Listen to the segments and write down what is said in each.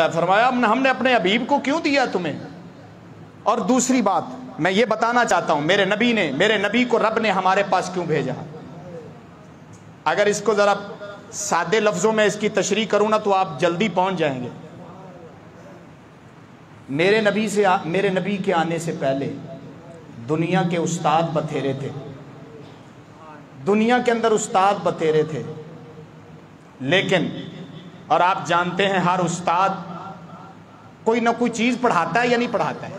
ہے، فرمایا ہم نے اپنے حبیب کو کیوں دیا تمہیں؟ اور دوسری بات میں یہ بتانا چاہتا ہوں، میرے نبی کو رب نے ہمارے پاس کیوں بھیجا؟ اگر اس کو ذرا سادے لفظوں میں اس کی تشریح کروں نا تو آپ جلدی پہنچ جائیں گے۔ میرے نبی کے آنے سے پہلے دنیا کے استاد بتھیرے تھے، دنیا کے اندر استاد بتھیرے تھے، لیکن اور آپ جانتے ہیں ہر استاد کوئی نہ کوئی چیز پڑھاتا ہے یا نہیں پڑھاتا ہے؟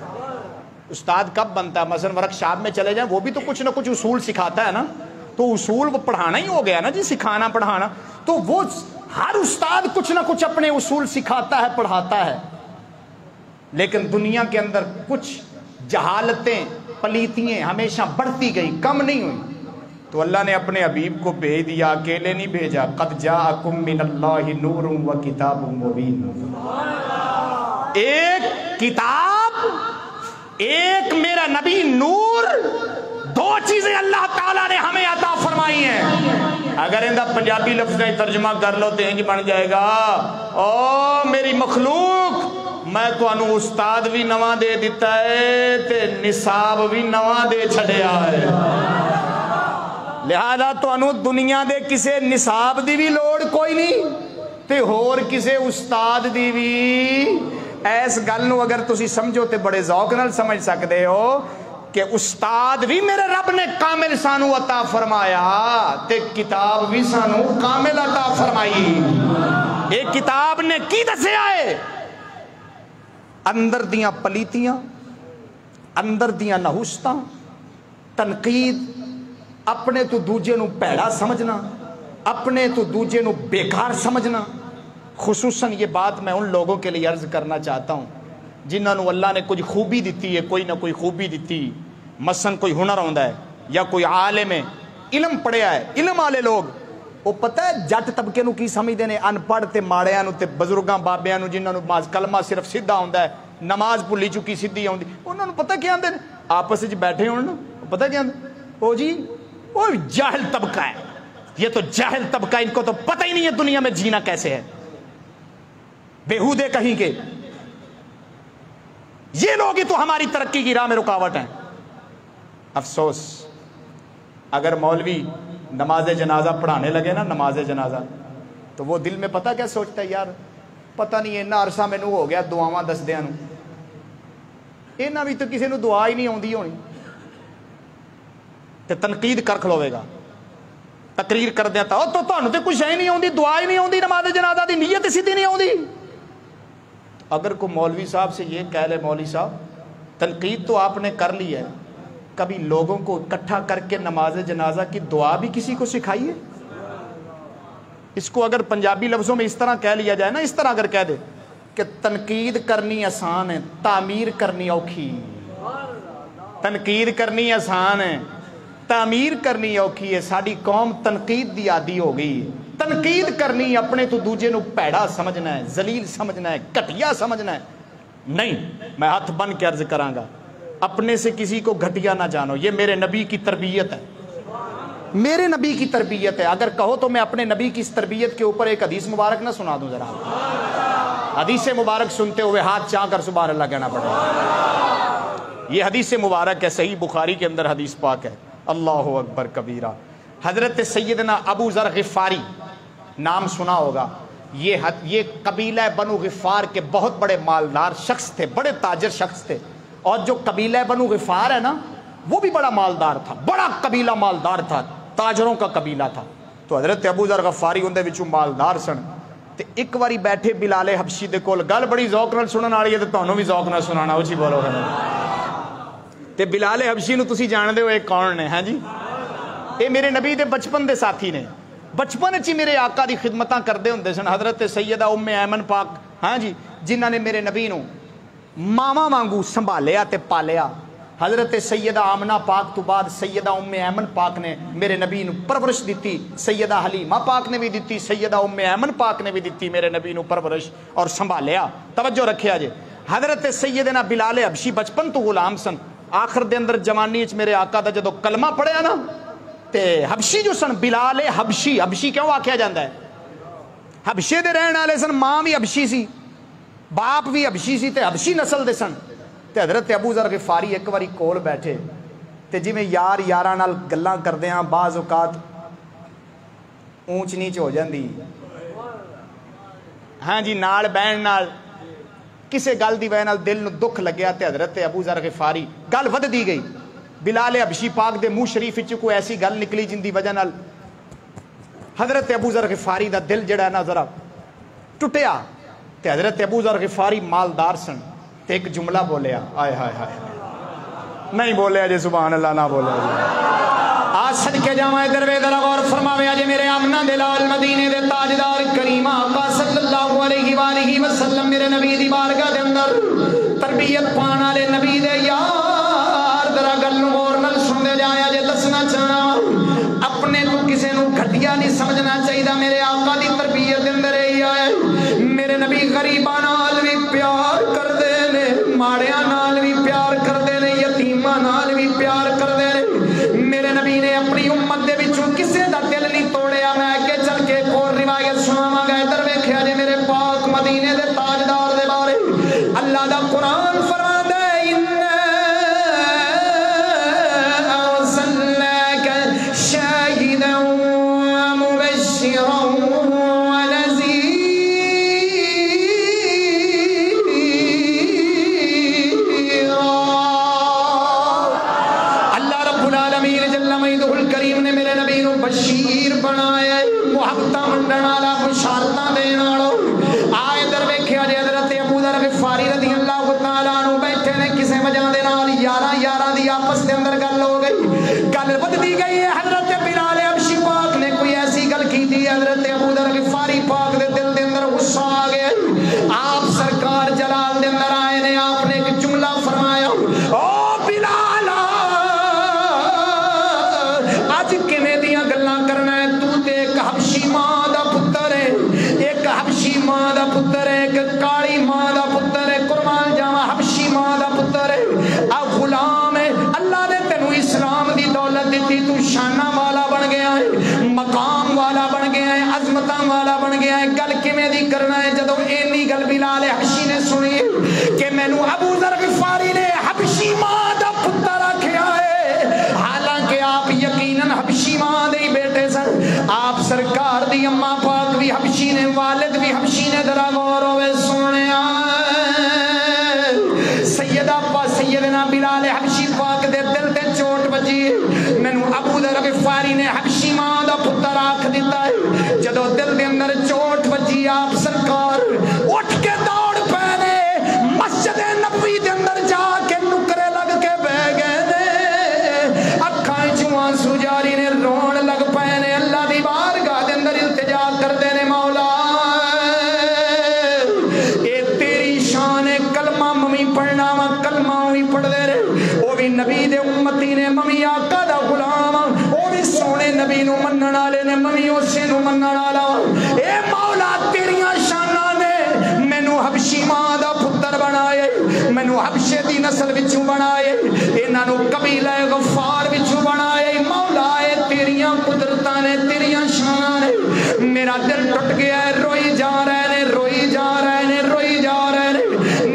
استاد کب بنتا ہے؟ مثلا ورکشاپ میں چلے جائیں، وہ بھی تو کچھ نہ کچھ اصول سکھاتا ہے نا، تو اصول وہ پڑھانا ہی ہو گیا نا جی، سکھانا پڑھانا۔ تو وہ ہر استاد کچھ نہ کچھ اپنے اصول سکھاتا ہے، پڑھاتا ہے، لیکن دنیا کے اندر کچھ جہالتیں، پلیتیاں ہمیشہ بڑھتی گئی، کم نہیں ہوئی۔ تو اللہ نے اپنے حبیب کو بھیج دیا، اکیلے نہیں بھیجا۔ قد جاءکم من اللہ نور و کتاب مبین، ایک کتاب، ایک میرا نبی نور، دو چیزیں اللہ تعالیٰ نے ہمیں عطا فرمائی ہیں۔ اگر اندہ پنجابی لفظ میں ترجمہ کر لو تو انج بن جائے گا، او میری مخلوق، میں تو انو استاد بھی نواں دے دیتا ہے تے نصاب بھی نواں دے چھڑیا ہے، لہذا تو انو دنیا دے کسے نصاب دی بھی لوڑ کوئی نہیں تے ہور کسے استاد دی بھی۔ ایس گل نو اگر تسی سمجھو تے بڑے ذوق نال سمجھ سکدے ہو کہ استاد بھی میرے رب نے کامل سانو عطا فرمایا تے کتاب بھی سانو کامل عطا فرمائی۔ ایک کتاب نے کی دسے آئے اندر دیاں پلیتیاں، اندر دیاں نحوستاں، تنقید، اپنے تو دوجے نو پیڑا سمجھنا، اپنے تو دوجے نو بیکار سمجھنا۔ خصوصاً یہ بات میں ان لوگوں کے لیے عرض کرنا چاہتا ہوں جنہاں نو اللہ نے کچھ خوبی دیتی ہے، کوئی نہ کوئی خوبی دیتی، مثلا کوئی ہنر ہوندا ہے یا کوئی عالم ہے، علم پڑھیا ہے، علم والے لوگ وہ پتہ ہے جٹ طبقے نو کی سمجھدے نے؟ ان پڑھ تے ماڑیاں نو تے بزرگاں بابیاں نو جنہاں نو کلمہ صرف سیدھا ہوندا ہے، نماز بھلی چکی سیدھی ہوندی، انہاں نو پتہ کیا آندے نے؟ آپس وچ بیٹھے ہون نا پتہ کیا آندے؟ او جی وہ جاہل طبقہ ہے، یہ تو جاہل طبقہ، ان کو تو پتہ ہی نہیں ہے دنیا میں جینا کیسے ہے، بےہودے کہیں کے، یہ لوگ ہی تو ہماری ترقی کی راہ میں رکاوٹ ہیں۔ افسوس اگر مولوی نماز جنازہ پڑھانے لگے نا، نماز جنازہ، تو وہ دل میں پتہ کیا سوچتا ہے؟ یار پتہ نہیں اینا عرصہ میں نو ہو گیا دعاواں دس دیاں نو، اینا بھی تو کسی نو دعا ہی نہیں آندی ہونی، تے تنقید کر کھلوے گا، تقریر کر دیتا او تو تانوں تے کچھ ہی نہیں آندی، دعا ہی نہیں آندی، نماز جنازہ دی نیت سیدھی نہیں آندی۔ اگر کوئی مولوی صاحب سے یہ کہہ لے، مولوی صاحب تنقید تو آپ نے کر لی ہے، کبھی لوگوں کو اکٹھا کر کے نماز جنازہ کی دعا بھی کسی کو سکھائیے؟ اس کو اگر پنجابی لفظوں میں اس طرح کہہ لیا جائے نا، اس طرح اگر کہہ دے کہ تنقید کرنی آسان ہے، تعمیر کرنی اوکھی، تنقید کرنی آسان ہے، تعمیر کرنی اوکھی ہے۔ ساری قوم تنقید دی عادی ہو گئی ہے، تنقید کرنی، اپنے تو دوجے نو پیڑا سمجھنا ہے، ذلیل سمجھنا ہے، گھٹیا سمجھنا ہے۔ نہیں، میں ہاتھ بن کے عرض کراں گا، اپنے سے کسی کو گھٹیا نہ جانو، یہ میرے نبی کی تربیت ہے، میرے نبی کی تربیت ہے۔ اگر کہو تو میں اپنے نبی کی اس تربیت کے اوپر ایک حدیث مبارک نہ سنا دوں ذرا؟ حدیث مبارک سنتے ہوئے ہاتھ چاہ کر سبحان اللہ کہنا پڑے گا۔ یہ حدیث مبارک ہے، صحیح بخاری کے اندر حدیث پاک ہے، اللہ اکبر کبیرہ۔ حضرت سیدنا ابو ذر غفاری نام سنا ہوگا، یہ قبیلہ بنو غفار کے بہت بڑے مالدار شخص تھے، بڑے تاجر شخص تھے، اور جو قبیلہ بنو غفار ہے نا وہ بھی بڑا مالدار تھا، بڑا قبیلہ مالدار تھا، تاجروں کا قبیلہ تھا۔ تو حضرت ابو ذر غفاری اندے وچوں مالدار سن، تے ایک واری بیٹھے بلال حبشی دے کول، گل بڑی ذوق نال سنن والی ہے تے تانوں بھی ذوق نال سنانا، اچھی بولو گے تے بلال حبشی نو تسی جاندے ہو ایک کون نے؟ ہاں جی، اے میرے نبی دے بچپن دے ساتھی نے، بچپن چ میرے آقا دی خدمتاں کردے ہوندے سن۔ حضرت سیدہ ام ایمن پاک، ہاں جی، جنہاں نے میرے نبی نو ماما وانگو سنبھالیا تے پالیا۔ حضرت سیدہ آمنہ پاک تو بعد سیدہ ام ایمن پاک نے میرے نبی نو پرورش دیتی، سیدہ حلیمہ پاک نے بھی دیتی، سیدہ ام ایمن پاک نے بھی دیتی میرے نبی نو پرورش اور سنبھالیا۔ توجہ رکھیا جے، حضرت سیدنا بلال حبشی بچپن تو غلام سن، آخر دے اندر جوانی وچ میرے آقا دا جدو کلمہ پڑھیا نا تے حبشی جو سن، بلال حبشی، حبشی کیوں آکھیا جاندا ہے؟ حبشے دے رہن والے سن، ماں بھی حبشی سی، باپ بھی حبشی سی تے حبشی نسل دے سن تے حضرت ابو ذر غفاری ایک واری کول بیٹھے تے جویں یار یاراں نال گلاں کردے ہاں بعض اوقات اونچ نیچ ہو جاندی ہاں جی نال بہن نال کسے گل دی وجہ نال دل نو دکھ لگیا تے حضرت ابو ذر غفاری گل ود دی گئی بلال حبشی پاک دے منہ شریف وچ کوئی ایسی گل نکلی جن دی وجہ نال حضرت ابو ذر غفاری دا دل جڑا ہے نا ذرا ٹوٹیا تے حضرت ابو ذر غفاری مالدار سن تے ایک جملہ بولیا آئے ہائے ہائے نہیں بولیا جی سبحان اللہ نہ بولیا جی آج صدقے جاواں ادھر وے ذرا غور فرماوے اج میرے آمنہ دے لال مدینے دے تاجدار کریم آقا صلی اللہ علیہ وآلہ وسلم میرے نبی دی بارگاہ دے اندر تربیت پان والے نبی دے یار ذرا گل نوں غور نال سن دے جایا جے دسنا چاہنا اپنے تو کسے نو گھٹیا نہیں سمجھنا چاہیے میرے آقا دی تربیت دے اندر اے آئے میرے نبی غریباں نال بھی پیار کردے نے ماڑیاں نال بھی پیار کردے نے یتیماں نال بھی پیار کردے نے میرے نبی نے اپنی امت دے وچوں کسے دا دل نہیں توڑیا میں اگے چل کے ایک اور روایت سناواں گا ادھر ویکھیا جے میرے پاک مدینے دے تاجدار دے بارے اللہ دا قرآن فرماتا ہے ارسلناک شاہدا ومبشرا بشیر بنایا محبتاں منڈن والا بشارتاں دین والا آئے در ویکھیا جے حضرت ابو ذر غفاری رضی اللہ تعالیٰ عنہ بیٹھے نے کسے وجہ دے نال یاراں دی آپس دے اندر گل ہو گئی گل ودی گئی ہے حضرت بلال حبشی پاک نے کوئی ایسی گل کیتی حضرت ابو ذر غفاری پاک دے دل دے اندر غصہ آ گیا آپ سرکار جلال دے اندر آئے نے آپ نے ایک جملہ فرمایا او بلال اج کیویں دیاں گلاں کرنا ہے تو تے ایک حبشی ماں دا پتر ہے ایک حبشی ماں دا پتر ہے ایک کالی ماں دا پتر ہے قربان جاواں حبشی ماں دا پتر ہے آ غلام ہے اللہ نے تینوں اسلام دی دولت دتی تو شاناں والا بن گیا ہے مقام والا بن گیا ہے عظمتاں والا بن گیا ہے گل کیویں دی کرنا ہے جدوں اینی گل بلال حبشی نے سنی کہ مینوں ابو ذر غفاری نے حبشی ماں دا پتر آکھیا ہے حالانکہ آپ یقیناً حبشی ماں دے بیٹے سن آپ سرکار دی اماں پاک بھی حبشی نے والد بھی حبشی نے ذرا غور ہوئے سونیا سیدنا بلال حبشی پاک دے دل تے چوٹ بجی مینوں ابو ذر غفاری نے حبشی ماں دا پتر آکھ دیتا ہے جدو دل دے اندر چوٹ بجی آپ سرکار اٹھ کے دوڑ پے نے مسجد نبوی دے اندر جا کے نکرے لگ کے بہ گئے نے اکھاں چوں آنسو جاری نے رون لگ پے نے اللہ دی بارگاہ دے اندر التجا کردے نے مولا اے تیری شان ہے کلمہ ممی پڑھنا وا کلمہ وی پڑھ دے رہے او بھی نبی دے امتی نے ممی آقا دا غلام او بھی سونے نبی نو منن والے نے ممی اسے نو منن والا اے مولا تیریاں شاناں نے مینوں حبشی ماں دا پتر بنائے مینوں حبشے دی نسل وچوں بنائے انہاں نو قبیلہ غفار وچوں بنائے مولا اے تیریاں قدرتاں نے تیریاں شاناں نے میرا دل ٹوٹ گیا ہے روئی جا رہے نے روئی جا رہے نے روئی جا رہے نے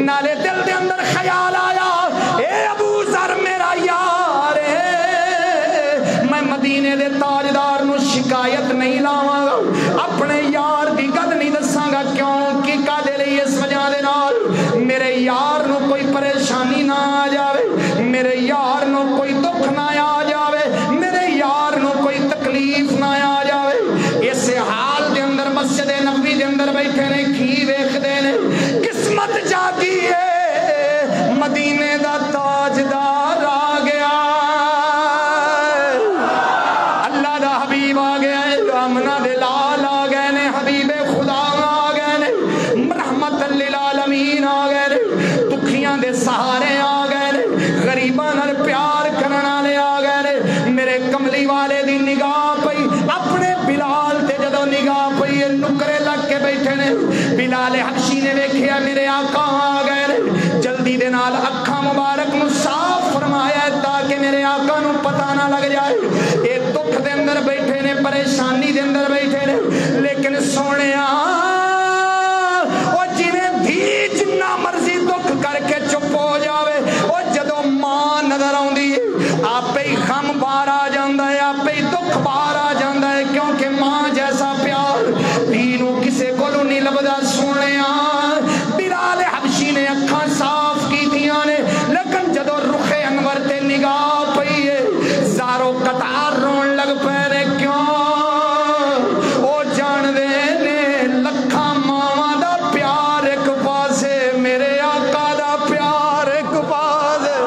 نالے دل دے اندر خیال آیا اے ابو ذر میرا یار ہے میں مدینے دے تاجدار نو شکایت نہیں لاواں گا اپنے یار دی گل نہیں دساں گا کیوں کہ کدے لئی اس وجہ دے نال میرے یار نو کوئی پریشانی نہ آ جاوے میرے یار نو کوئی دکھ نہ آ جاوے میرے یار نو کوئی تکلیف نہ آ جاوے اس حال دے اندر مسجد نبوی دے اندر بیٹھے نے کی ویکھدے نے قسمت جاگی ہے مدینے دا تاجدار آ گیا اللہ دا حبیب آ گیا ہے آمنہ دے لال آ گئے نے حبیب خدا آ گئے نے رحمت للعالمین آ گئے نے دکھیاں دے سہارے آ گئے نے غریباں نال پیار کرن والے آ گئے نے میرے کملی والے دی نگاہ پئی اپنے بلال تے جدوں نگاہ پئی نکرے لگ کے بیٹھے نے بلال حبشی نے ویکھیا میرے آقا آ گئے نے جلدی دے نال اکھاں مبارک نو صاف فرمایا تاکہ میرے آقا نو پتہ نہ لگ جائے اے دکھ دے اندر بیٹھے نے پریشانی دے اندر بیٹھے نے لیکن سونیا او جویں دھی سونے بلال حبشی نے اکھاں صاف کیتیاں نے لیکن جدو رخ انور تے نگاہ پئی ہے زارو قطار رون لگ پے نے کیوں او جان دے نے لکھاں ماواں دا پیار ایک پاسے میرے آقا دا پیار ایک پاسے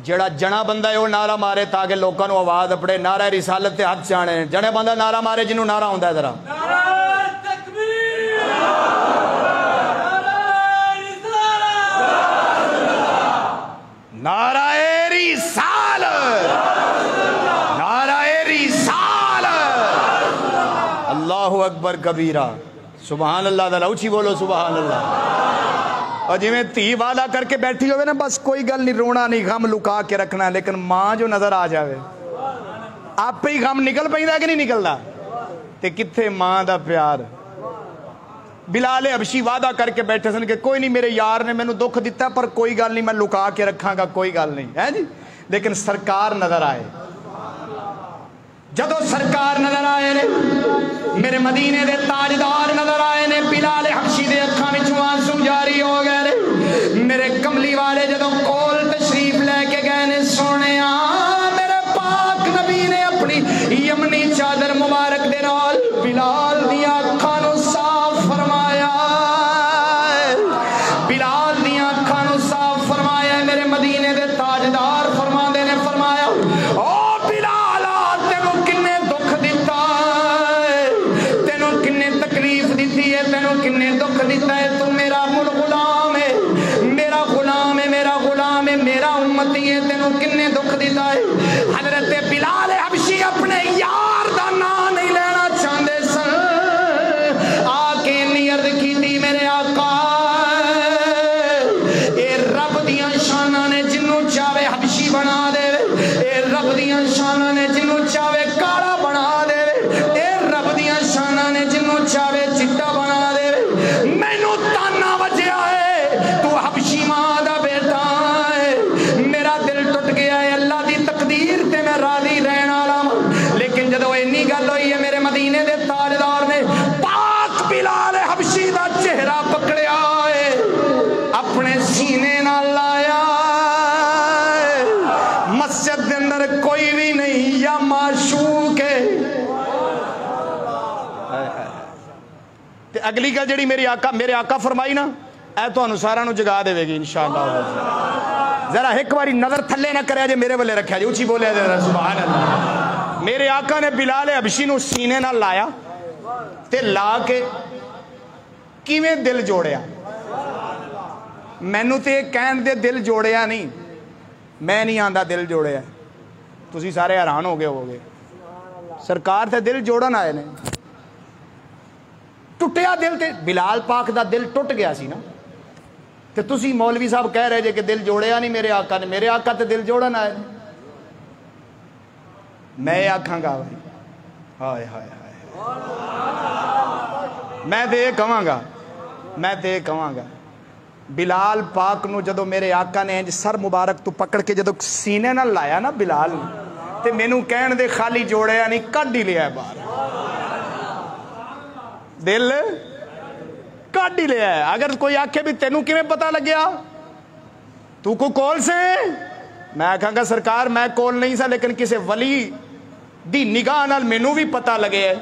جڑا جنا بندہ ہے وہ نعرہ مارے تاکہ لوگوں کو آواز اپڑے نعرہ رسالت تے ہاتھ چانے جنے بندہ نعرہ مارے جنہوں نعرہ ہوندا ہے ذرا نعرہ رسالت نعرہ رسالت اللہ اکبر کبیرہ سبحان اللہ ذرا اونچی بولو سبحان اللہ اور جی میں تھی وعدہ کر کے بیٹھی ہوئے نا بس کوئی گل نہیں رونا نہیں غم لکا کے رکھنا لیکن ماں جو نظر آ جاوے آپ پہ ہی غم نکل پہندا کہ نہیں نکلدا تے کتھے ماں دا پیار بلال حبشی وعدہ کر کے بیٹھے سن کہ کوئی نہیں میرے یار نے مینوں دکھ دیتا پر کوئی گل نہیں میں لکا کے رکھاں گا کوئی گل نہیں ہے جی لیکن سرکار نظر آئے جدو سرکار نظر آئے نے میرے مدینے دے تاجدار نظر آئے نے بلال حبشی دے اکھاں وچوں آنسو جاری ہو گئے نے میرے کملی والے جدو کول تشریف لے کے گئے نے سونے میرے پاک نبی نے اپنی یمنی چادر مبارک دے نال بلال دیاں اکھاں نو صاف فرمایا بلال دیاں اکھاں نو صاف فرمایا میرے مدینے دے تاجدار فرماندے نے فرمایا او تینوں کنے دکھ دیتا ہے تو میرا غلام ہے میرا غلام ہے میرا غلام ہے میرا امتی ہے تینوں کنے دکھ دیتا ہے حضرت بلال حبشی اپنے یار دا نام نہیں لینا چاہتے سن آ کے انی عرض کی تھی میرے آقا اے رب دیاں شاناں نے جنوں چاہے حبشی بنا دے اے رب دیاں شاناں نے جنوں چاہے کالا بنا دے اے رب دیاں شاناں نے جنوں چاہے چٹا بنا مینوں تانا وجیا ہے تو حبشی ماں دا بیٹا ہے میرا دل ٹوٹ گیا ہے اللہ دی تقدیر تے میں راضی رہن والا لیکن جدو اینی گل ہوئی ہے میرے مدینے دے تاجدار نے پاک بلال حبشی دا چہرہ پکڑیا ہے اپنے سینے نال لایا مسجد دے اندر کوئی بھی نہیں یا معشوق ہے اگلی گل جڑی میرے آقا فرمائی نا اے تانوں ساراں نوں جگا دے گی انشاءاللہ ذرا ایک باری نظر تھلے نہ کریا جے میرے والے رکھیا جی اونچی بولیا جے سبحان اللہ میرے آقا نے بلال حبشی نوں سینے نال لایا تے لا کے کیویں دل جوڑیا مینوں تے کہن دے دل جوڑیا نہیں میں نہیں آندا دل جوڑیا تسی سارے حیران ہو گئے سرکار تے دل جوڑن آئے نے ٹوٹیا دل تے بلال پاک دا دل ٹوٹ گیا سی نا تے تسی مولوی صاحب کہہ رہے جے کہ دل جوڑیا نہیں میرے آقا نے میرے آقا تے دل جوڑن آئے میں آکھاں گا بھائی ہائے ہائے ہائے میں تے کہاں گا بلال پاک نو جدو میرے آقا نے انج سر مبارک تو پکڑ کے جدو سینے نہ لایا نا بلال تے مینوں کہن دے خالی جوڑیا نہیں کڈ ہی لیا باہر دل کٹ ہی لیا ہے اگر کوئی آکھے بھی تینوں کیویں پتہ لگیا تو کو کول سے میں آکھاں گا سرکار میں کول نہیں سا لیکن کسے ولی دی نگاہ نال مینوں بھی پتہ لگے ہے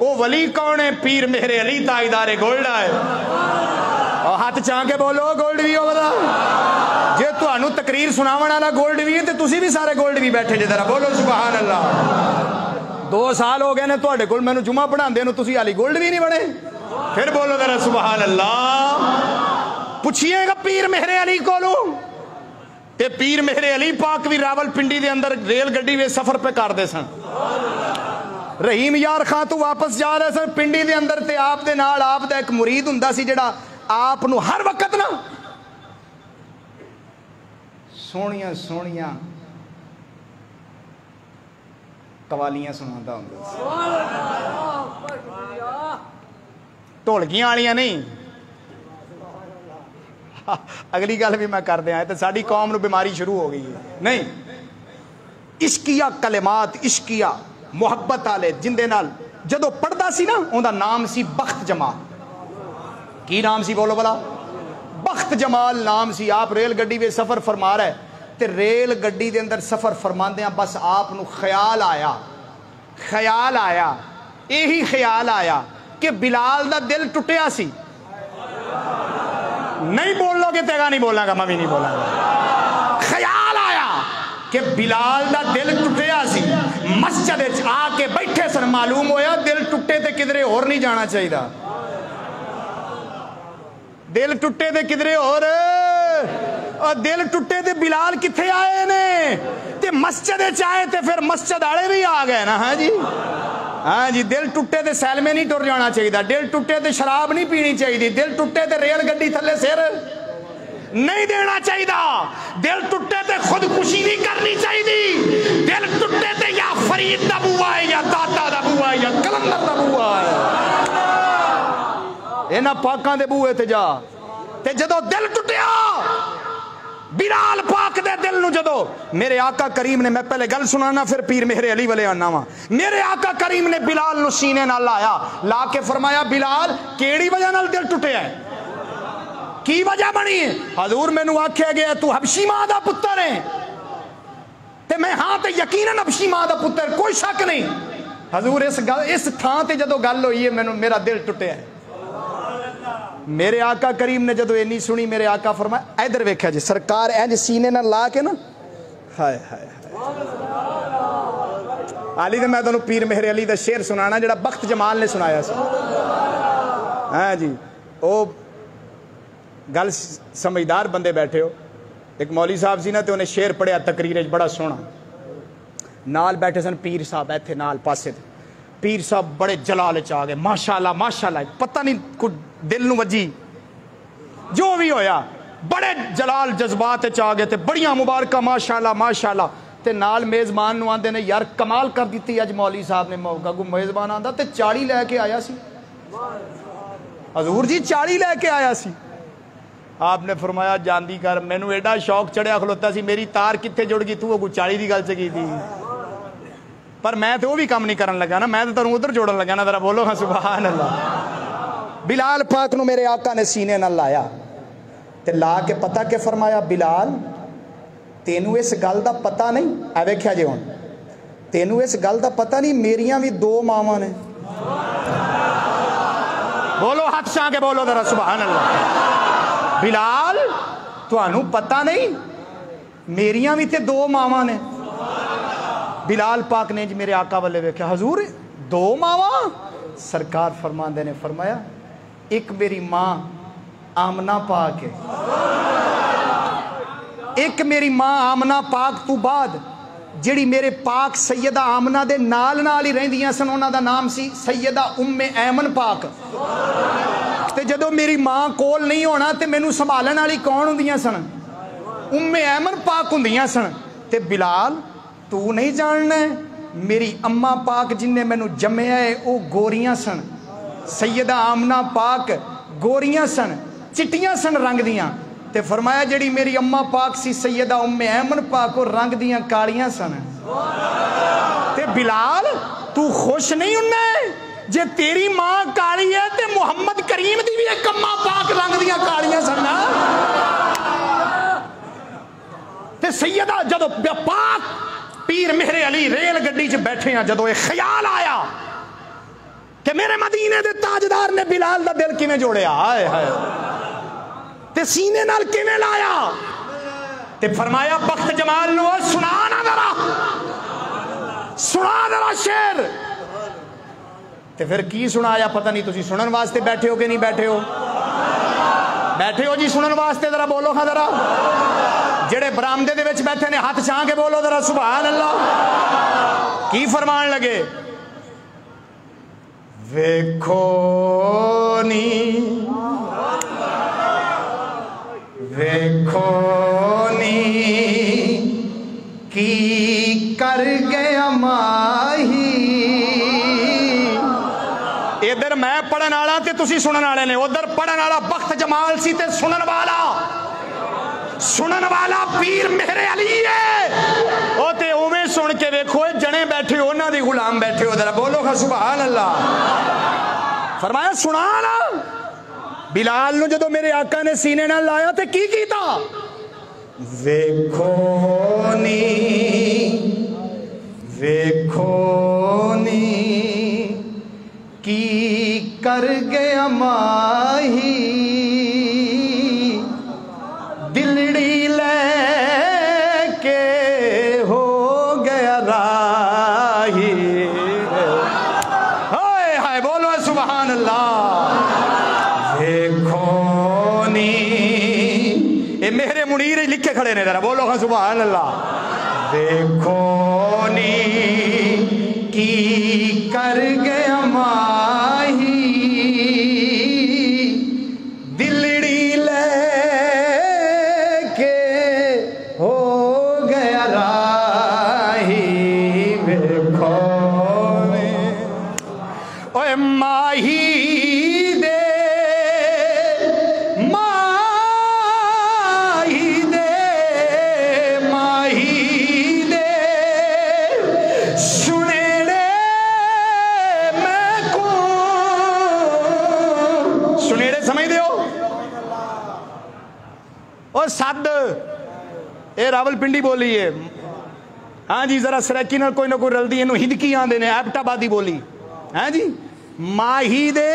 وہ ولی کون ہے پیر میرے علی تاجدار گولڈا ہے اور ہاتھ چاہ کے بولو گولڈ بھی ہوگا جے تانوں تقریر سناون والا گولڈ بھی ہے تے تسی بھی سارے گولڈ بھی بیٹھے جے ذرا بولو سبحان اللہ 2 سال ہو گئے نے تواڈے کول مینوں جمعہ پڑھاندے نوں تسی علی گولڈ بھی نہیں بنے پھر بولو ذرا سبحان اللہ پوچھئے گا پیر مہر علی کولوں تے پیر مہر علی پاک بھی راول پنڈی دے اندر ریل گڈی وچ سفر پہ کردے سن رحیم یار خان تو واپس جا رہے سن پنڈی دے اندر تے آپ دے نال آپ دا ایک مرید ہوندا سی جڑا آپ نو ہر وقت نا سونیاں سونیاں قوالیاں سناتا ہوندا سی ڈھولکیاں والیاں نہیں اگلی گل بھی میں کر دیا تو ساری قوم نو بیماری شروع ہو گئی ہے نہیں عشقیہ کلمات عشقیہ محبت والے جندے نال جدو پڑھدا سی نا اوندا نام سی بخت جمال کی نام سی بولو بلا بخت جمال نام سی آپ ریل گڈی میں سفر فرما رہے تے ریل گڈی دے اندر سفر فرماندیاں بس آپ نو خیال آیا یہی خیال آیا کہ بلال دا دل ٹوٹیا سی نہیں بول لو گے تیگا نہیں بولاں گا میں بھی نہیں بولاں گا خیال آیا کہ بلال دا دل ٹوٹیا سی مسجد آ کے بیٹھے سن معلوم ہویا دل ٹوٹے تے کدھرے اور نہیں جانا چاہیے دل ٹوٹے تے کدھرے اور دل ٹوٹے تے بلال کتھے آئے نے تے مسجد آئے تے پھر مسجد والے بھی آ گئے نا ہاں جی دل ٹوٹے تے سیلمے نہیں ٹر جانا چاہیے دل ٹوٹے تے شراب نہیں پینی چاہیے دل ٹوٹے تے ریل گڈی تھلے سر نہیں دینا چاہیے دل ٹوٹے تے خودکشی نہیں کرنی چاہیے دل ٹوٹے تے یا فرید دا بوا ہے یا داتا دا بوا ہے یا کلندر دا بوا ہے اینا پاکاں دے بوئے تے جا تے جدو دل ٹوٹیا بلال پاک دے دل نو جدو میرے آقا کریم نے میں پہلے گل سنانا پھر پیر مہر علی والے آنا وا میرے آقا کریم نے بلال نو سینے نال لایا لا کے فرمایا بلال کیڑی وجہ نال دل ٹوٹیا ہے کی وجہ بنی ہے حضور میں نو آکھیا گیا تو حبشی ماں دا پتر ہے تے میں ہاں تے یقیناً حبشی ماں دا پتر کوئی شک نہیں حضور اس تھان تے جدو گل ہوئی ہے میرا دل ٹوٹیا ہے میرے آقا کریم نے جدو اینی سنی میرے آقا فرمایا ادھر ویکھیا جی سرکار اینج سینے نہ لا کے نا ہائے ہائے علی تے میں تانوں پیر مہر علی دا شعر سنانا جڑا بخت جمال نے سنایا سی ہاں جی او گل سمجھدار بندے بیٹھے ہو ایک مولوی صاحب سی نا تے انہیں شعر پڑھیا تقریر بڑا سونا نال بیٹھے سن پیر صاحب ایتھے نال پاسے تے پیر صاحب بڑے جلال چاہ گئے ماشاءاللہ پتہ نہیں کچھ دل نو وجی جو بھی ہویا بڑے جلال جذبات چاہ گئے تے بڑیاں مبارکہ ماشاءاللہ تے نال میزبان نو آندے نے یار کمال کر دیتی اج مولوی صاحب نے موقع کو میزبان آندا تے 40 لے کے آیا سی حضور جی 40 لے کے آیا سی آپ نے فرمایا جاندی کر مینوں ایڈا شوق چڑھیا کھلوتا سی میری تار کتھے جڑ گئی تو وہ 40 دی گل چکی تھی پر میں تو وہ بھی کام نہیں کرن لگا نا میں تو تنوں ادھر جوڑن لگا نا ذرا بولو ہاں سبحان اللہ بلال پاک نو میرے آقا نے سینے نہ لایا تے لا کے پتہ کہ فرمایا بلال تینوں اس گل دا پتہ نہیں اے ویکھیا جی ہن تینوں اس گل دا پتہ نہیں میریاں بھی 2 ماواں نے بولو ہاتھ چھا کے بولو ذرا سبحان اللہ بلال تانوں پتہ نہیں میریاں بھی تے 2 ماواں نے بلال پاک نے جی میرے آقا والے ویکھیا حضور 2 ماواں سرکار فرماندے نے فرمایا ایک میری ماں آمنہ پاک ہے ایک میری ماں آمنہ پاک تو بعد جڑی میرے پاک سیدہ آمنہ دے نال نال ہی رہندیاں سن انہاں دا نام سی سیدہ ام ایمن پاک تے جدو میری ماں کول نہیں ہونا تے مینوں سنبھالن والی کون ہوندیاں سن ام ایمن پاک ہوندیاں سن تے بلال تو نہیں جاننا ہے میری اماں پاک جن نے مینوں جمیا ہے او گوریاں سن سیدہ آمنہ پاک گوریاں سن چٹیاں سن رنگ دیاں تے فرمایا جڑی میری اماں پاک سی سیدہ ام ایمن پاک او رنگ دیاں کالیاں سن تے بلال تو خوش نہیں ہونا ہے جے تیری ماں کالی ہے تے محمد کریم دی بھی ایک اماں پاک رنگ دیاں کالیاں سن تے سیدہ جدو پاک پیر مہر علی ریل گڈی چ بیٹھے ہیں جدو ایک خیال آیا کہ میرے مدینے دے تاجدار نے بلال دا دل کیویں جوڑیا ہائے ہائے تے سینے نال کیویں لایا تے فرمایا بخت جمال نو سنا ذرا شعر تے پھر کی سنایا پتہ نہیں تسی سنن واسطے بیٹھے ہو کہ نہیں بیٹھے ہو جی سنن واسطے ذرا بولو ہاں ذرا جڑے برامدے دے وچ بیٹھے نے ہاتھ چھان کے بولو ذرا سبحان اللہ کی فرمان لگے ویکھو نی کی کر گیا ماہی ادھر میں پڑھن والا تے تسی سنن والے نے ادھر پڑھن والا بخت جمال سی تے سنن والا سنن والا پیر میرے علی ہے او تے اوویں سن کے ویکھو جنے بیٹھے انہاں دی غلام بیٹھے ہو ذرا بولو سبحان اللہ فرمایا سنا نا بلال نو جدو میرے آقا نے سینے نال لایا تے کی کیتا ویکھو نی کی کر گیا ماہی دلڑی لے کے ہو گیا راہی ہائے ہائے بولو سبحان اللہ ویکھو نی اے میرے منیر لکھے کھڑے نے ذرا بولو سبحان اللہ ویکھو نی کی کر گیا ماہی دلڑی لے کے ہو گیا راہی ویکھو نی اوے ماہی سد اے راول پنڈی بولی ہے ہاں جی ذرا سریکی نال کوئی نہ کوئی رلدی انہوں ہدکی آندے نے ایبٹ آبادی بولی ہاں جی ماہی دے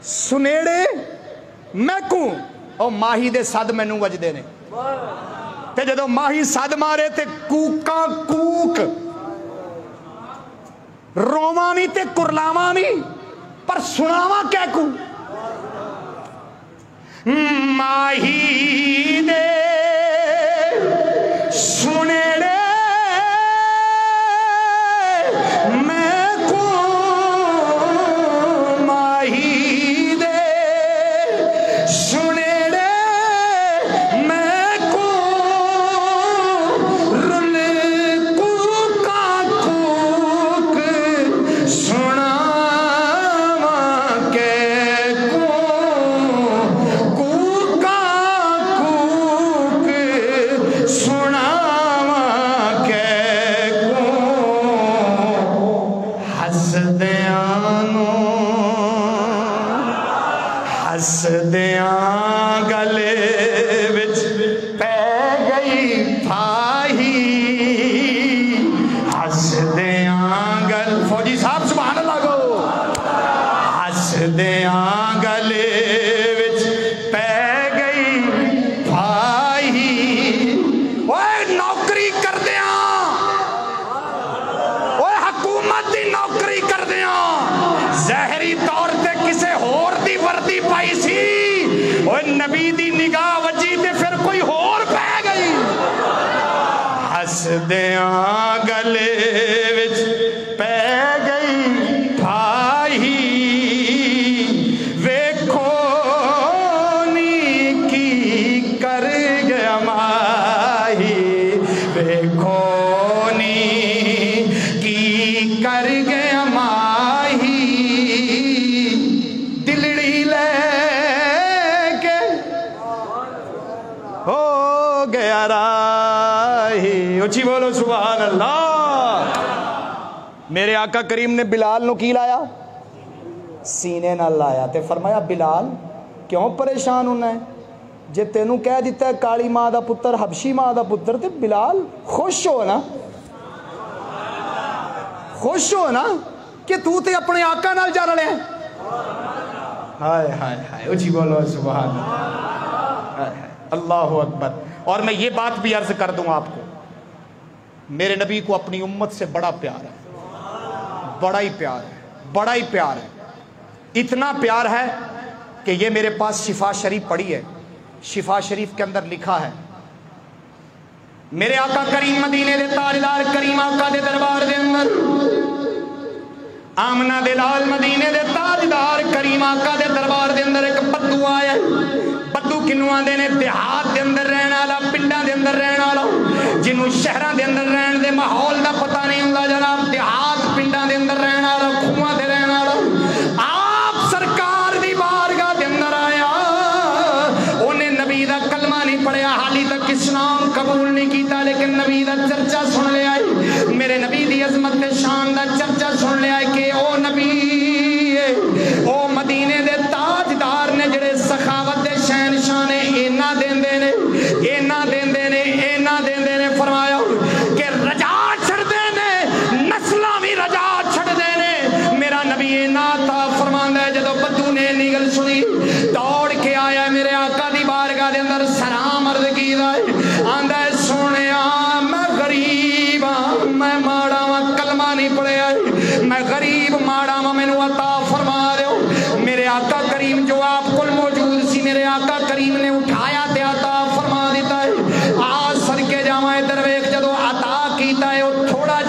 سنیڑے میں کوں او ماہی دے صد مینوں وجدے نے تے جدو ماہی صد مارے تے کوکاں کوک روواں نہیں تے کرلاواں نہیں پر سناواں کیا کو ماہی دے سنیڑے میں کو ماہی دے سنیڑے میں کو رل کوکا کوک سنا ہسدیاں گلے وچ پہ گئی پھاہی ہسدیاں گل فوجی صاحب سبحان اللہ گو ہسدیاں گلے وچ پہ گئی پھاہی اوے نوکری کردیاں اوے حکومت دی نوکری کردیاں ظاہری طور تے کسے ہور دی وردی پائی سی اوے نبی دی نگاہ وجی تے پھر کوئی ہور پہ گئی ہسدیاں گلے وچ پہ گئی بھائی ویکھو نی کی کر گیا ماہی ویکھو نی کی کر گیا ماہی دلڑی لے کے ہو گیا راہی اچھی بولو سبحان اللہ میرے آقا کریم نے بلال نو کی لایا سینے نہ لایا تے فرمایا بلال کیوں پریشان ہونا ہے جے تینوں کہہ دیتا ہے کالی ماں دا پتر حبشی ماں دا پتر تے بلال خوش ہو نا خوش ہو نا کہ تو تے اپنے آقا نال جا رہے ہیں ہائے ہائے ہائے اچھی بولو سبحان اللہ اکبر اور میں یہ بات بھی عرض کر دوں آپ کو میرے نبی کو اپنی امت سے بڑا پیار ہے بڑا ہی پیار ہے بڑا ہی پیار ہے اتنا پیار ہے کہ یہ میرے پاس شفا شریف پڑھی ہے شفا شریف کے اندر لکھا ہے میرے آقا کریم مدینے دے تاجدار کریم آقا دے دربار دے اندر آمنہ دے لال مدینے دے تاجدار کریم آقا دے دربار دے اندر ایک بدو آیا ہے بدو کنوں آندے نے دیہات دے اندر رہن والا پنڈاں دے اندر رہن والا جنوں شہراں دے اندر رہن دے ماحول دا پتہ نہیں ہوندا جناب دیہات پنڈاں دے اندر رہن والا کھواں دے رہن والا آپ سرکار دی بارگاہ دے اندر آیا اونے نبی دا کلمہ نہیں پڑھیا حالی تک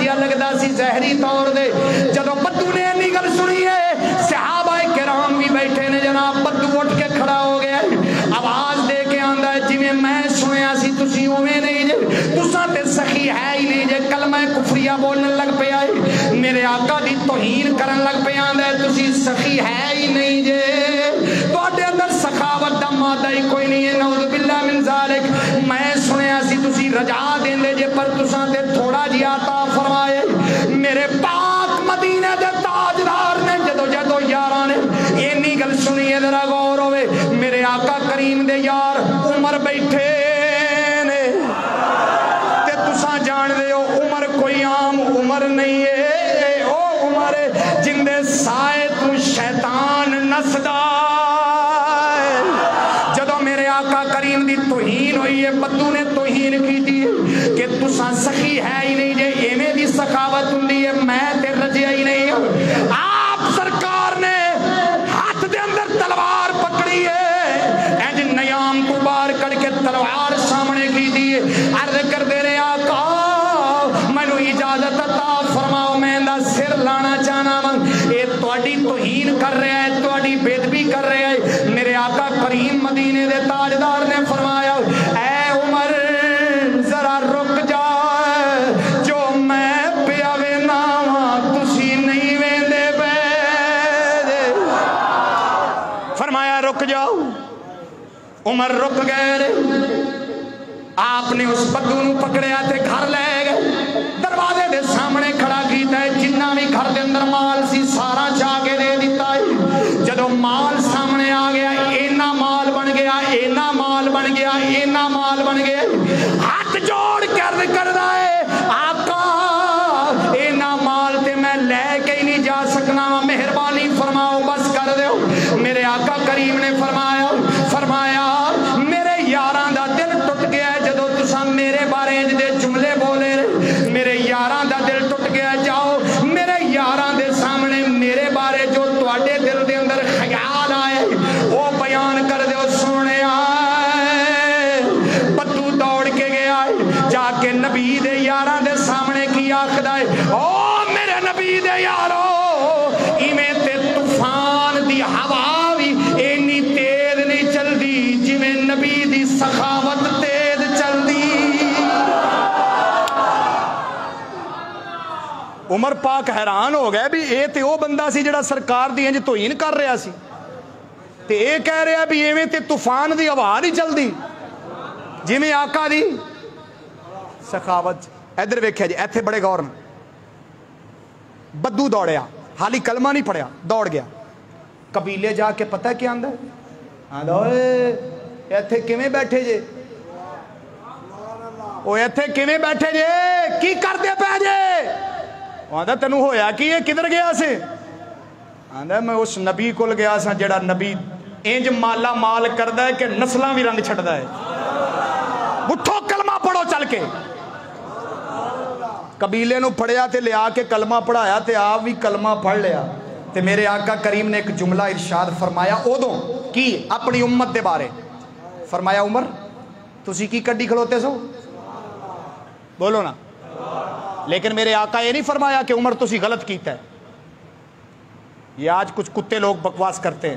جہا لگتا سی زہری طور دے جدو بدو نے اینی گل سنی ہے صحابہ کرام بھی بیٹھے نے جناب بدو اٹھ کے کھڑا ہو گیا آواز دے کے آندا ہے جی میں سنیا سی تسی اوویں نہیں جے تساں تے سخی ہے ہی نہیں جے کلمہ کفریہ بولنے لگ پیا میرے آقا دی توہین کرن لگ پیا آندا ہے تسی سخی ہے ہی نہیں جے تواڈے اندر سخاوت دا مادہ ہی کوئی نہیں ہے نعوذ باللہ من ذالک میں سنیا سی تسی رجا دیندے جے پر تساں تے تھوڑا جہا عطا فرمائے میرے پاک مدینے دے تاجدار نے جدو یاراں نے اینی گل سنی ہے ذرا غور ہوئے میرے آقا کریم دے یار عمر بیٹھے نے تے تساں جان دے ہو عمر کوئی عام عمر نہیں ہے او عمر جن دے سائے تو شیطان نسدا جدو میرے آقا کریم دی توہین ہوئی ہے بدو نے توہین کی دی کہ تساں سخی ہے ہی نہیں جے ایویں دی سخاوت ہوندی ہے میں تے رجیا ہی نہیں آپ سرکار نے ہاتھ دے اندر تلوار پکڑی ہے انج نیام تو باہر کڑ کے تلوار سامنے کی دی عرض کر دے رہے آقا مینوں اجازت عطا فرماؤ میں دا سر لانا چاہنا اے تواڈی توہین کر رہا ہے تواڈی بے ادبی کر رہا ہے میرے آقا کریم مدینے دے تاجدار نے فرمایا اے عمر ذرا رک جا جو میں پیا وینا تسی نہیں ویندے پے فرمایا رک جاؤ عمر رک گئے آپ نے اس بدو نو پکڑیا تے گھر لے گئے دروازے دے سامنے کھڑا کیتا ہے جنہ بھی گھر دے اندر مال سی سارا چاہ کے دے دیتا ہے جدو مال سامنے آ گیا اینا مال بن گیا اینا مال بن گیا اینا مال بن گیا ہاتھ جوڑ کر ہے آقا اینا مال تے میں لے کے ہی نہیں جا سکنا مہربانی فرماؤ بس کر دیو میرے آقا کریم نے فرمایا میرے یاراں دا دل ٹوٹ گیا ہے جدو تساں میرے بارے دے جملے بولے میرے یاراں دا دل ٹوٹ گیا جاؤ میرے یاراں دے سامنے میرے بارے جو تواڈے دل دے اندر خیال آئے وہ بیان کر دیو سونے آئے بدو دوڑ کے گیا ہے جا کے نبی دے یاراں دے سامنے کی آخدا ہے او میرے نبی دے یارو ایویں تے طوفان دی ہوا بھی اینی تیز نہیں چلدی جویں نبی دی سخاوت تیز چلدی عمر پاک حیران ہو گئے بھی اے تے او بندہ سی جڑا سرکار دی انج توہین کر رہا سی تے اے کہہ رہا بھی ایویں تے طوفان دی ہوا نہیں چلدی جویں آقا دی سخاوت ادھر ویکھیا جی ایتھے بڑے غور نال بدو دوڑیا حالی کلمہ نہیں پڑھیا دوڑ گیا قبیلے جا کے پتہ کیا آندا ہے آندا اوئے ایتھے کیویں بیٹھے جے او ایتھے کیویں بیٹھے جے کی کردے پے جے آندا تینوں ہویا کی ہے کدھر گیا سے آندا میں اس نبی کول گیا سا جڑا نبی انج مالا مال کردا ہے کہ نسلاں بھی رنگ چھڑدا ہے اٹھو کلمہ پڑھو چل کے قبیلے نو پڑھیا تے لیا کے کلمہ پڑھایا تے آپ بھی کلمہ پڑھ لیا تے میرے آقا کریم نے ایک جملہ ارشاد فرمایا اودوں کی اپنی امت دے بارے فرمایا عمر تسی کی کڈی کھلوتے سو بولو نا لیکن میرے آقا یہ نہیں فرمایا کہ عمر تسی غلط کیتا ہے یہ آج کچھ کتے لوگ بکواس کرتے ہیں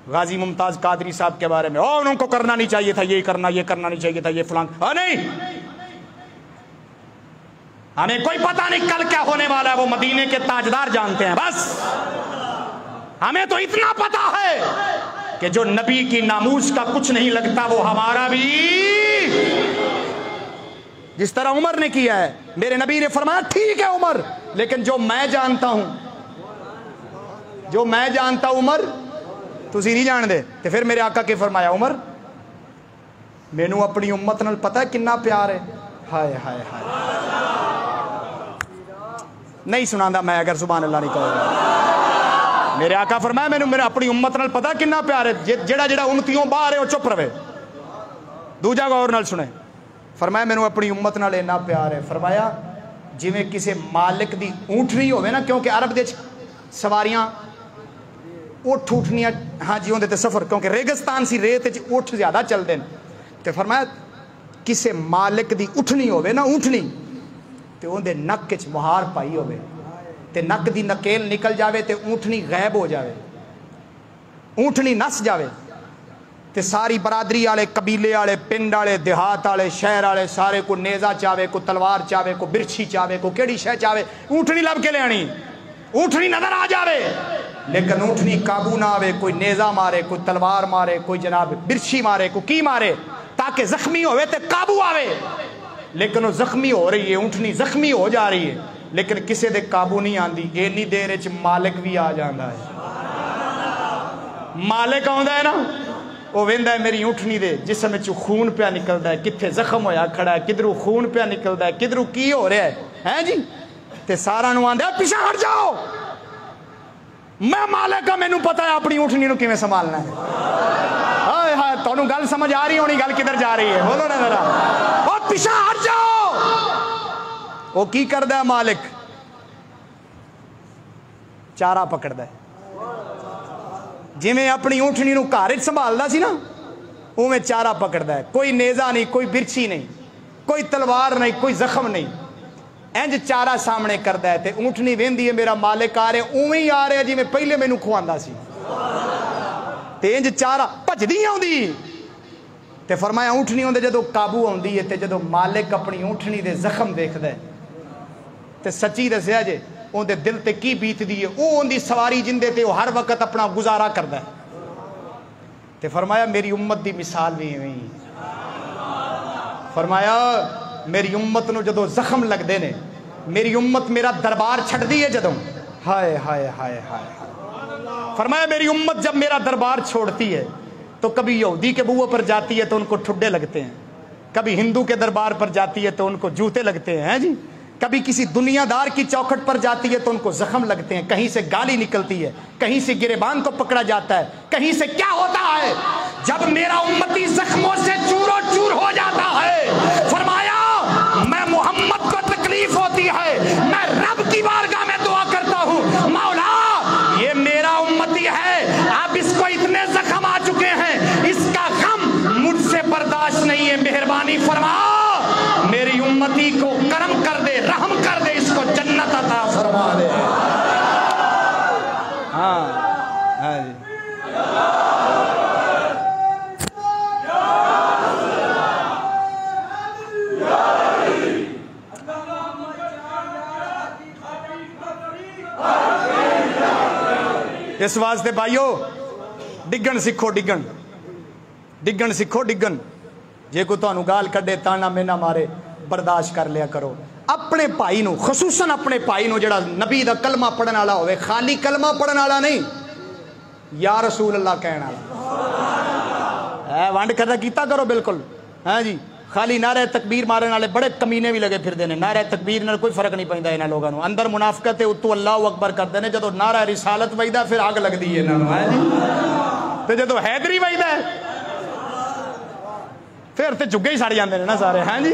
غازی ممتاز قادری صاحب کے بارے میں ان کو کرنا نہیں چاہیے تھا یہ کرنا نہیں چاہیے تھا یہ فلان نہیں ہمیں کوئی پتہ نہیں کل کیا ہونے والا ہے وہ مدینے کے تاجدار جانتے ہیں بس ہمیں تو اتنا پتہ ہے کہ جو نبی کی ناموس کا کچھ نہیں لگتا وہ ہمارا بھی جس طرح عمر نے کیا ہے میرے نبی نے فرمایا ٹھیک ہے عمر لیکن جو میں جانتا ہوں عمر تسی نہیں جان دے تو پھر میرے آقا کے فرمایا عمر مینوں اپنی امت نال پتہ ہے کنا پیار ہے ہائے ہائے ہائے نہیں سناندا میں اگر سبحان اللہ نہیں کہوں میرے آقا فرمایا مینوں میرے اپنی امت نال پتہ کنا پیار ہے جڑا امتیوں باہر ہے وہ چپ رہے دوجا غور نال سنے فرمایا مینوں اپنی امت نال اتنا پیار ہے فرمایا جویں کسے مالک دی اونٹنی ہوے نا کیونکہ عرب دے سواریاں اٹھ اٹھنیاں ہاں جی ہوندے تے سفر کیونکہ ریگستان سی ریت وچ اٹھ زیادہ چلدے تے فرمایا کسے مالک دی اٹھنی ہوے نا اونٹنی تے اون دے نک وچ مہار پائی ہوے تے نک دی نکیل نکل جاوے تے اونٹنی غائب ہو جاوے، اونٹنی نس جاوے تے ساری برادری والے، قبیلے والے، پنڈ والے، دیہات والے، شہر والے سارے کو نیزہ چاہے، کو تلوار چاہے، کو برچھی چاہے، کو کیڑی شے چاہے، اونٹنی لب کے لے آنی، اونٹنی نظر آ جاوے لیکن اونٹنی قابو نہ آوے، کوئی نیزہ مارے، کوئی تلوار مارے، کوئی جناب برچھی مارے، کوئی کی مارے تاکہ زخمی ہوئے تے قابو آوے، لیکن وہ زخمی ہو رہی ہے، اونٹنی زخمی ہو جا رہی ہے لیکن کسے دے قابو نہیں آندی، اینی دیر وچ مالک بھی آ جاندا ہے، مالک آندا ہے نا، وہ ویندا ہے میری اونٹنی دے جسم وچ خون پیا نکلدا ہے، کتھے زخم ہویا کھڑا ہے، کدھروں خون پیا نکلدا ہے، کدھروں کی ہو رہا ہے جی، تے سارا نو آندا ہے پیچھے ہٹ جاؤ، میں مالک ہاں، مینوں پتہ ہے اپنی اونٹنی نو کیویں سنبھالنا ہے۔ ہائے ہائے تانوں گل سمجھ آ رہی ہونی، گل کدھر جا رہی ہے، بولو نا ذرا، او پیچھے ہٹ جاؤ۔ وہ کی کردا ہے مالک؟ چارہ پکڑدا ہے، جویں اپنی اونٹنی نو گھر وچ سنبھالدا سی نا اوویں چارہ پکڑدا ہے، کوئی نیزہ نہیں، کوئی برچھی نہیں، کوئی تلوار نہیں، کوئی زخم نہیں، انج چارہ سامنے کردا ہے تے اونٹنی ویندی ہے میرا مالک آ رہے، اوویں ہی آ رہے جویں پہلے مینوں کھواندا سی، تے انج چارہ بھجدی آوندی تے فرمایا اونٹنی اون دے جدوں قابو آوندی ہے تے جدوں مالک اپنی اونٹنی دے زخم دیکھدا ہے تے سچی دسیا جے اون دے دل تے کی بیتدی ہے، او اون دی سواری جندے تے او ہر وقت اپنا گزارا کردا ہے تے فرمایا میری امت دی مثال بھی ایویں ہی، فرمایا میری امت نو جدوں زخم لگدے نے، میری امت میرا دربار چھڑدی ہے جدوں، ہائے ہائے ہائے ہائے، فرمایا میری امت جب میرا دربار چھوڑتی ہے تو کبھی یہودی کے بوئے پر جاتی ہے تو ان کو ٹھڈے لگتے ہیں، کبھی ہندو کے دربار پر جاتی ہے تو ان کو جوتے لگتے ہیں جی، کبھی کسی دنیا دار کی چوکھٹ پر جاتی ہے تو ان کو زخم لگتے ہیں، کہیں سے گالی نکلتی ہے، کہیں سے گریبان کو پکڑا جاتا ہے، کہیں سے کیا ہوتا ہے، جب میرا امتی زخموں سے چور و چور ہو جاتا ہے، فرمایا میں محمد کو تکلیف ہوتی ہے، میں رب کی بارگاہ میں دعا کرتا ہوں مولا یہ میرا امتی ہے، اب اس کو اتنے زخم آ چکے ہیں، اس کا غم مجھ سے برداشت نہیں ہے، مہربانی فرما میری امتی کو کرم کر دے، رحم کر دے، اس کو جنت عطا فرما دے۔ ہاں ہاں جی اس واسطے بھائیو ڈگن سکھو، ڈگن ڈگن سکھو، ڈگن جے کو تانوں گال کڈے تانا مینا مارے برداشت کر لیا کرو، اپنے بھائی نو خصوصاً اپنے بھائی نو جڑا نبی دا کلمہ پڑھن والا ہوئے، خالی کلمہ پڑھن والا نہیں یا رسول اللہ کہن والا، وانڈ کردا کیتا کرو بالکل، ہاں جی خالی نعرہ تکبیر مارن والے بڑے کمینے بھی لگے پھردے نے، نعرہ تکبیر نال کوئی فرق نہیں پیندا انہاں لوگاں نو، اندر منافقت ہے، اتو اللہ اکبر کردے نے، جدوں نعرہ رسالت وجدا پھر اگ لگدی ہے انہاں نو، ہاں جی تے جدوں حیدری وجدا ہے پھر تے جگے ہی سڑ جاندے نے نا سارے، ہاں جی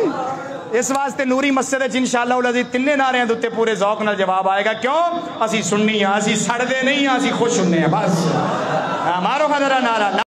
اس واسطے نوری مسجد وچ انشاءاللہ العزیز تینے نعریاں دے اوتے پورے ذوق نال جواب آئے گا، کیوں اسی سننی ہاں، اسی سڑدے نہیں ہاں، اسی خوش ہونے ہیں، بس مارو حضرہ نعرہ۔